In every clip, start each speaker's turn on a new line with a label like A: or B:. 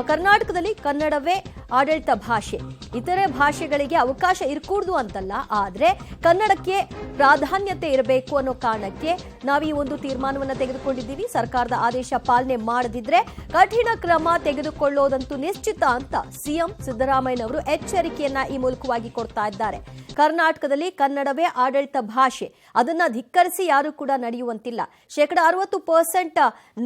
A: ಕರ್ನಾಟಕದಲ್ಲಿ ಕನ್ನಡವೇ ಆಡಳಿತ ಭಾಷೆ, ಇತರೆ ಭಾಷೆಗಳಿಗೆ ಅವಕಾಶ ಇರಕೂಡ್ದು ಅಂತಲ್ಲ, ಆದರೆ ಕನ್ನಡಕ್ಕೆ ಪ್ರಾಧಾನ್ಯತೆ ಇರಬೇಕು ಅನ್ನೋ ಕಾರಣಕ್ಕೆ ನಾವು ಈ ಒಂದು ತೀರ್ಮಾನವನ್ನು ತೆಗೆದುಕೊಂಡಿದ್ದೀವಿ. ಸರ್ಕಾರದ ಆದೇಶ ಪಾಲನೆ ಮಾಡದಿದ್ರೆ ಕಠಿಣ ಕ್ರಮ ತೆಗೆದುಕೊಳ್ಳೋದಂತೂ ನಿಶ್ಚಿತ ಅಂತ ಸಿಎಂ ಸಿದ್ದರಾಮಯ್ಯನವರು ಎಚ್ಚರಿಕೆಯನ್ನ ಈ ಮೂಲಕವಾಗಿ ಕೊಡ್ತಾ ಇದ್ದಾರೆ. ಕರ್ನಾಟಕದಲ್ಲಿ ಕನ್ನಡವೇ ಆಡಳಿತ ಭಾಷೆ, ಅದನ್ನ ಧಿಕ್ಕರಿಸಿ ಯಾರು ಕೂಡ ನಡೆಯುವಂತಿಲ್ಲ. 60%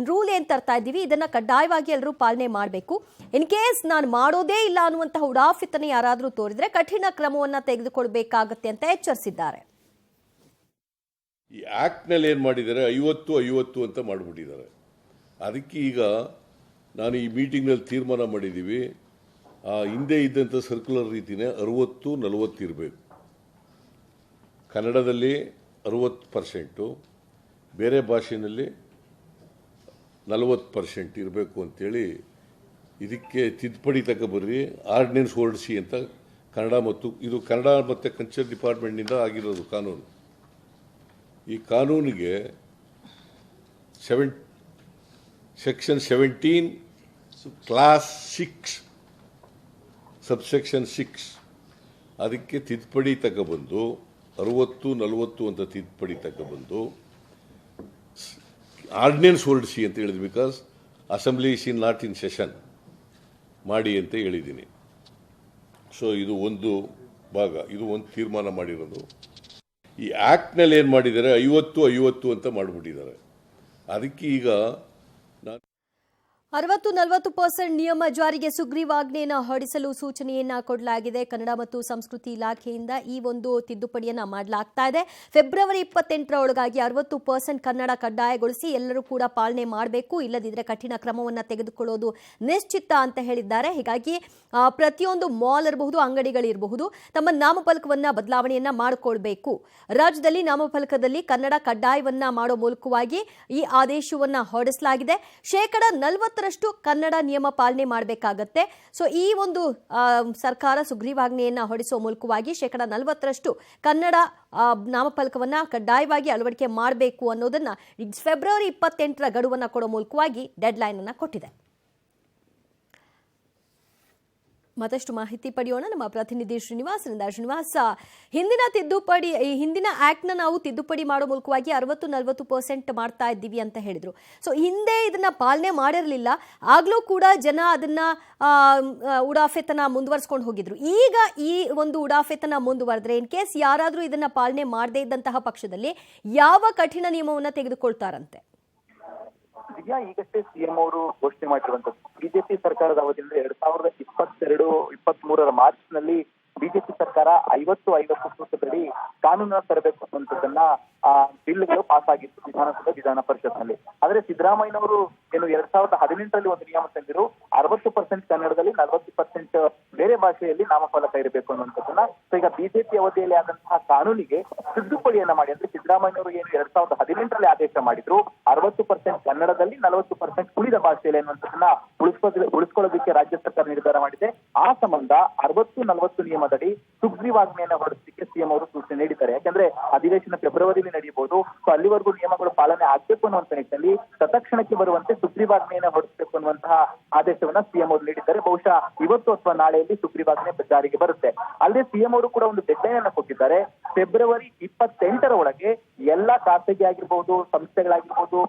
A: ರೂಲ್ ಏನ್ ತರ್ತಾ ಇದ್ದೀವಿ, ಇದನ್ನ ಕಡ್ಡಾಯವಾಗಿ ಎಲ್ಲರೂ ಪಾಲನೆ ಮಾಡಬೇಕು. ಇನ್ ಕೇಸ್ ನಾನು ಮಾಡೋದೇ ಇಲ್ಲ ಅನ್ನುವಂತಹ ಉಡಾಫಿತನ ಯಾರಾದರೂ ತೋರಿದ್ರೆ ಕಠಿಣ ಕ್ರಮವನ್ನ ತೆಗೆದುಕೊಳ್ಬೇಕಾಗತ್ತೆ ಅಂತ ಎಚ್ಚರಿಸಿದ್ದಾರೆ.
B: ಈ ಆಕ್ಟ್ನಲ್ಲಿ ಏನು ಮಾಡಿದ್ದಾರೆ, 50-50 ಅಂತ ಮಾಡಿಬಿಟ್ಟಿದ್ದಾರೆ. ಅದಕ್ಕೆ ಈಗ ನಾನು ಈ ಮೀಟಿಂಗ್ನಲ್ಲಿ ತೀರ್ಮಾನ ಮಾಡಿದ್ದೀವಿ, ಹಿಂದೆ ಇದ್ದಂಥ ಸರ್ಕ್ಯುಲರ್ ರೀತಿನೇ 60-40 ಇರಬೇಕು. ಕನ್ನಡದಲ್ಲಿ 60%, ಬೇರೆ ಭಾಷೆಯಲ್ಲಿ 40% ಇರಬೇಕು ಅಂತೇಳಿ ಇದಕ್ಕೆ ತಿದ್ದುಪಡಿ ತಗೊಬರ್ರಿ, ಆರ್ಡಿನೆನ್ಸ್ ಹೊರಡಿಸಿ ಅಂತ ಕನ್ನಡ ಮತ್ತು ಕಲ್ಚರ್ ಡಿಪಾರ್ಟ್ಮೆಂಟ್ನಿಂದ ಆಗಿರೋದು ಕಾನೂನು. ಈ ಕಾನೂನಿಗೆ ಸೆಕ್ಷನ್ 17 ಕ್ಲಾಸ್ 6 ಸಬ್ಸೆಕ್ಷನ್ 6 ಅದಕ್ಕೆ ತಿದ್ದುಪಡಿ ತಗೊಬಂದು 60-40 ಅಂತ ತಿದ್ದುಪಡಿ ತಗೊಬಂದು ಆರ್ಡಿನೆನ್ಸ್ ಹೊರಡಿಸಿ ಅಂತ ಹೇಳಿದ್ವಿ. Because assembly is in not in session ಮಾಡಿ ಅಂತ ಹೇಳಿದ್ದೀನಿ. ಸೊ ಇದು ಒಂದು ಭಾಗ, ಇದು ಒಂದು ತೀರ್ಮಾನ ಮಾಡಿರೋದು. ಈ ಆಕ್ಟ್ನಲ್ಲಿ ಏನು ಮಾಡಿದ್ದಾರೆ, 50-50 ಅಂತ ಮಾಡಿಬಿಟ್ಟಿದ್ದಾರೆ. ಅದಕ್ಕೆ ಈಗ
A: 60-40% ನಿಯಮ ಜಾರಿಗೆ ಸುಗ್ರೀವಾಜ್ಞೆಯನ್ನು ಹೊರಡಿಸಲು ಸೂಚನೆಯನ್ನ ಕೊಡಲಾಗಿದೆ. ಕನ್ನಡ ಮತ್ತು ಸಂಸ್ಕೃತಿ ಇಲಾಖೆಯಿಂದ ಈ ಒಂದು ತಿದ್ದುಪಡಿಯನ್ನ ಮಾಡಲಾಗ್ತಾ ಇದೆ. ಫೆಬ್ರವರಿ 28ರ ಒಳಗಾಗಿ 60% ಕನ್ನಡ ಕಡ್ಡಾಯಗೊಳಿಸಿ ಎಲ್ಲರೂ ಕೂಡ ಪಾಲನೆ ಮಾಡಬೇಕು, ಇಲ್ಲದಿದ್ದರೆ ಕಠಿಣ ಕ್ರಮವನ್ನು ತೆಗೆದುಕೊಳ್ಳೋದು ನಿಶ್ಚಿತ ಅಂತ ಹೇಳಿದ್ದಾರೆ. ಹೀಗಾಗಿ ಪ್ರತಿಯೊಂದು ಮಾಲ್ ಇರಬಹುದು, ಅಂಗಡಿಗಳಿರಬಹುದು, ತಮ್ಮ ನಾಮಫಲಕವನ್ನ ಬದಲಾವಣೆಯನ್ನ ಮಾಡಿಕೊಳ್ಬೇಕು. ರಾಜ್ಯದಲ್ಲಿ ನಾಮಫಲಕದಲ್ಲಿ ಕನ್ನಡ ಕಡ್ಡಾಯವನ್ನ ಮಾಡೋ ಮೂಲಕವಾಗಿ ಈ ಆದೇಶವನ್ನ ಹೊರಡಿಸಲಾಗಿದೆ. 40% ಕನ್ನಡ ನಿಯಮ ಪಾಲನೆ ಮಾಡಬೇಕಾಗತ್ತೆ. ಸೊ ಈ ಒಂದು ಸರ್ಕಾರ ಸುಗ್ರೀವಾಜ್ಞೆಯನ್ನ ಹೊರಡಿಸುವ ಮೂಲಕವಾಗಿ 40% ಕನ್ನಡ ನಾಮಫಲಕವನ್ನ ಕಡ್ಡಾಯವಾಗಿ ಅಳವಡಿಕೆ ಮಾಡಬೇಕು ಅನ್ನೋದನ್ನ ಫೆಬ್ರವರಿ 28ರ ಗಡುವನ್ನ ಕೊಡೋ ಮೂಲಕವಾಗಿ ಡೆಡ್ಲೈನ್ ಅನ್ನ ಕೊಟ್ಟಿದೆ. ಮತ್ತಷ್ಟು ಮಾಹಿತಿ ಪಡೆಯೋಣ ನಮ್ಮ ಪ್ರತಿನಿಧಿ ಶ್ರೀನಿವಾಸರಿಂದ. ಶ್ರೀನಿವಾಸ, ಹಿಂದಿನ ಆಕ್ಟ್ನ ನಾವು ತಿದ್ದುಪಡಿ ಮಾಡೋ ಮೂಲಕವಾಗಿ 60-40% ಮಾಡ್ತಾ ಇದ್ದೀವಿ ಅಂತ ಹೇಳಿದ್ರು. ಸೊ ಹಿಂದೆ ಇದನ್ನ ಪಾಲನೆ ಮಾಡಿರಲಿಲ್ಲ, ಆಗ್ಲೂ ಕೂಡ ಜನ ಅದನ್ನ ಉಡಾಫೆತನ ಮುಂದುವರ್ಸ್ಕೊಂಡು ಹೋಗಿದ್ರು. ಈಗ ಈ ಒಂದು ಉಡಾಫೆತನ ಮುಂದುವರೆದ್ರೆ, ಇನ್ ಕೇಸ್ ಯಾರಾದ್ರೂ ಇದನ್ನ ಪಾಲನೆ ಮಾಡದೇ ಇದ್ದಂತಹ ಪಕ್ಷದಲ್ಲಿ ಯಾವ ಕಠಿಣ ನಿಯಮವನ್ನ ತೆಗೆದುಕೊಳ್ತಾರಂತೆ?
C: ಈಗಷ್ಟೇ ಸಿಎಂ ಅವರು ಘೋಷಣೆ ಮಾಡಿರುವಂತದ್ದು ಬಿಜೆಪಿ ಸರ್ಕಾರದ ಅವಧಿಯಿಂದ 2022-23 ಮಾರ್ಚ್ ನಲ್ಲಿ ಬಿಜೆಪಿ ಸರ್ಕಾರ 50-50 ಸೂತ್ರದಡಿ ಕಾನೂನನ್ನ ತರಬೇಕು ಅನ್ನುವಂಥದ್ದನ್ನ ಬಿಲ್ಗಳು ಪಾಸ್ ಆಗಿತ್ತು ವಿಧಾನ ಪರಿಷತ್ನಲ್ಲಿ. ಆದ್ರೆ ಸಿದ್ದರಾಮಯ್ಯನವರು ಏನು 2018ರಲ್ಲಿ ಒಂದು ನಿಯಮ ತಂದಿರು, 60% ಕನ್ನಡದಲ್ಲಿ 40% ಬೇರೆ ಭಾಷೆಯಲ್ಲಿ ನಾಮಫಲಕ ಇರಬೇಕು ಅನ್ನುವಂಥದ್ದನ್ನ. ಈಗ ಬಿಜೆಪಿ ಅವಧಿಯಲ್ಲಿ ಆದಂತಹ ಕಾನೂನಿಗೆ ತಿದ್ದುಪಡಿಯನ್ನ ಮಾಡಿ, ಅಂದ್ರೆ ಸಿದ್ದರಾಮಯ್ಯನವರು ಏನು 2018ರಲ್ಲಿ ಆದೇಶ ಮಾಡಿದ್ರು 60% ಕನ್ನಡದಲ್ಲಿ 40% ಉಳಿದ ಭಾಷೆಯಲ್ಲಿ ಅನ್ನುವಂಥದ್ದನ್ನ ಉಳಿಸ್ಕೊಳ್ಳೋದಕ್ಕೆ ರಾಜ್ಯ ಸರ್ಕಾರ ನಿರ್ಧಾರ ಮಾಡಿದೆ. ಆ ಸಂಬಂಧ 60-40 ನಿಯಮದಡಿ ಸುಗ್ರೀವಾಜ್ಞೆಯನ್ನ ಹೊರಡಿಸಲಿಕ್ಕೆ ಸಿಎಂ ಅವರು ಸೂಚನೆ ನೀಡಿದ್ದಾರೆ. ಯಾಕಂದ್ರೆ ಅಧಿವೇಶನ ಫೆಬ್ರವರಿಯಲ್ಲಿ ನಡೆಯಬಹುದು, ಸೊ ಅಲ್ಲಿವರೆಗೂ ನಿಯಮಗಳು ಪಾಲನೆ ಆಗ್ಬೇಕು ಅನ್ನುವಂತ ನಿಟ್ಟಿನಲ್ಲಿ ತತ್ಕ್ಷಣಕ್ಕೆ ಬರುವಂತೆ ಸುಗ್ರೀವಾಜ್ಞೆಯನ್ನ ಹೊರಡಿಸಬೇಕು ಅನ್ನುವಂತಹ ಆದೇಶವನ್ನ ಸಿಎಂ ಅವರು ನೀಡಿದ್ದಾರೆ. ಬಹುಶಃ ಇವತ್ತು ಅಥವಾ ನಾಳೆಯಲ್ಲಿ ಸುಗ್ರೀವಾಜ್ಞೆ ಜಾರಿಗೆ ಬರುತ್ತೆ. ಅಲ್ಲದೆ ಸಿಎಂ ಅವರು ಕೂಡ ಒಂದು ಡೆಡ್ಲೈನ್ ಅನ್ನ ಕೊಟ್ಟಿದ್ದಾರೆ. ಫೆಬ್ರವರಿ 28ರ ಒಳಗೆ ಎಲ್ಲಾ ಖಾಸಗಿ ಆಗಿರ್ಬಹುದು, ಸಂಸ್ಥೆಗಳಾಗಿರ್ಬಹುದು,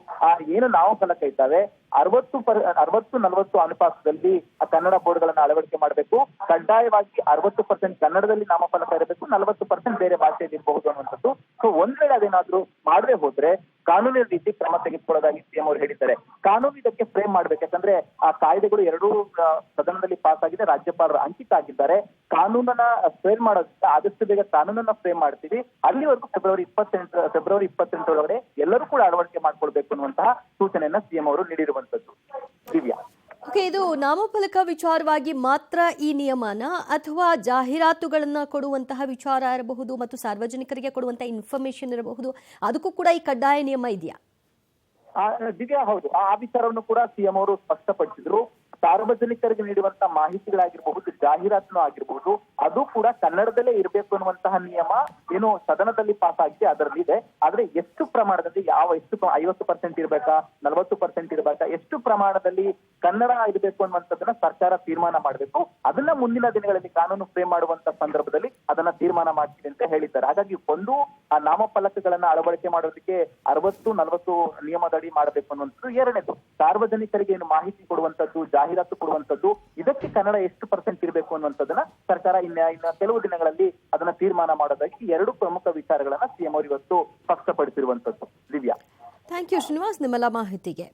C: ಏನು ನಾಮಫಲಕ ಇದ್ದಾವೆ 60-40 ಅನುಪಾತದಲ್ಲಿ ಕನ್ನಡ ಬೋರ್ಡ್ಗಳನ್ನ ಅಳವಡಿಕೆ ಮಾಡಬೇಕು. ಕಡ್ಡಾಯವಾಗಿ 60% ಕನ್ನಡದಲ್ಲಿ ನಾಮಫಲಕ ಇರಬೇಕು, 40% ಬೇರೆ ಭಾಷೆಯಲ್ಲಿ ಇರಬಹುದು ಅನ್ನುವಂಥದ್ದು. ಸೊ ಒಂದ್ ವೇಳೆ ಅದೇನಾದ್ರೂ ಮಾಡದೆ ಹೋದ್ರೆ ಕಾನೂನಿನ ರೀತಿ ಕ್ರಮ ತೆಗೆದುಕೊಳ್ಳೋದಾಗಿ ಸಿಎಂ ಅವರು ಹೇಳಿದ್ದಾರೆ. ಕಾನೂನು ಇದಕ್ಕೆ ಫ್ರೇಮ್ ಮಾಡ್ಬೇಕು, ಯಾಕಂದ್ರೆ ಆ ಕಾಯ್ದೆಗಳು ಎರಡೂ ಸದನದಲ್ಲಿ ಪಾಸ್ ಆಗಿದೆ, ರಾಜ್ಯಪಾಲರು ಅಂಕಿತ ಆಗಿದ್ದಾರೆ. ಕಾನೂನನ್ನ ಫ್ರೇಮ್ ಮಾಡೋದ್ರಿಂದ ಆದಷ್ಟು ಬೇಗ ಕಾನೂನನ್ನ ಫ್ರೇಮ್ ಮಾಡ್ತೀವಿ, ಅಲ್ಲಿವರೆಗೂ ಫೆಬ್ರವರಿ 28 ಒಳಗಡೆ ಎಲ್ಲರೂ ಕೂಡ ಅಳವಡಿಕೆ ಮಾಡ್ಕೊಳ್ಬೇಕು ಅನ್ನುವಂತಹ ಸೂಚನೆಯನ್ನ ಸಿಎಂ ಅವರು ನೀಡಿರುವಂತದ್ದು. ದಿವ್ಯಾ,
A: ಇದು ನಾಮಫಲಕ ವಿಚಾರವಾಗಿ ಮಾತ್ರ ಈ ನಿಯಮನ, ಅಥವಾ ಜಾಹೀರಾತುಗಳನ್ನ ಕೊಡುವಂತಹ ವಿಚಾರ ಇರಬಹುದು ಮತ್ತು ಸಾರ್ವಜನಿಕರಿಗೆ ಕೊಡುವಂತಹ ಇನ್ಫಾರ್ಮೇಶನ್ ಇರಬಹುದು, ಅದಕ್ಕೂ ಕೂಡ ಈ ಕಡ್ಡಾಯ ನಿಯಮ ಇದೆಯಾ?
C: ದಿವ್ಯಾ, ಹೌದು. ಆ ವಿಚಾರವನ್ನು ಕೂಡ ಸಿಎಂ ಅವರು ಸ್ಪಷ್ಟಪಡಿಸಿದ್ರು. ಸಾರ್ವಜನಿಕರಿಗೆ ನೀಡುವಂತಹ ಮಾಹಿತಿಗಳಾಗಿರಬಹುದು, ಜಾಹೀರಾತುನು ಆಗಿರಬಹುದು, ಅದು ಕೂಡ ಕನ್ನಡದಲ್ಲೇ ಇರಬೇಕು ಅನ್ನುವಂತಹ ನಿಯಮ ಏನು ಸದನದಲ್ಲಿ ಪಾಸ್ ಆಗಿದೆ ಅದರಲ್ಲಿದೆ. ಆದ್ರೆ ಎಷ್ಟು ಪ್ರಮಾಣದಲ್ಲಿ, ಎಷ್ಟು 50% ಇರ್ಬೇಕಾ, 40% ಇರ್ಬೇಕಾ, ಎಷ್ಟು ಪ್ರಮಾಣದಲ್ಲಿ ಕನ್ನಡ ಇರಬೇಕು ಅನ್ನುವಂಥದ್ದನ್ನ ಸರ್ಕಾರ ತೀರ್ಮಾನ ಮಾಡಬೇಕು. ಅದನ್ನ ಮುಂದಿನ ದಿನಗಳಲ್ಲಿ ಕಾನೂನು ಫ್ರೇಮ್ ಮಾಡುವಂತ ಸಂದರ್ಭದಲ್ಲಿ ಅದನ್ನ ತೀರ್ಮಾನ ಮಾಡ್ತೀವಿ ಅಂತ ಹೇಳಿದ್ದಾರೆ. ಹಾಗಾಗಿ ಒಂದು ಆ ನಾಮಫಲಕಗಳನ್ನ ಅಳವಡಿಕೆ ಮಾಡೋದಕ್ಕೆ 60-40 ನಿಯಮದಡಿ ಮಾಡಬೇಕು ಅನ್ನುವಂಥದ್ದು. ಎರಡನೇದು ಸಾರ್ವಜನಿಕರಿಗೆ ಏನು ಮಾಹಿತಿ ಕೊಡುವಂತದ್ದು, ಜಾಹೀರಾತು ಕೊಡುವಂತದ್ದು, ಇದಕ್ಕೆ ಕನ್ನಡ ಎಷ್ಟು % ಇರಬೇಕು ಅನ್ನುವಂಥದ್ದನ್ನ ಸರ್ಕಾರ ಇನ್ನ ಕೆಲವು ದಿನಗಳಲ್ಲಿ ಅದನ್ನ ತೀರ್ಮಾನ ಮಾಡೋದಕ್ಕೆ 2 ಪ್ರಮುಖ ವಿಚಾರಗಳನ್ನ ಸಿಎಂ ಅವರು ಇವತ್ತು ಸ್ಪಷ್ಟಪಡಿಸಿರುವಂತದ್ದು. ದಿವ್ಯಾ,
A: ಥ್ಯಾಂಕ್ ಯು ಶ್ರೀನಿವಾಸ್ ನಿಮ್ಮೆಲ್ಲ ಮಾಹಿತಿಗೆ.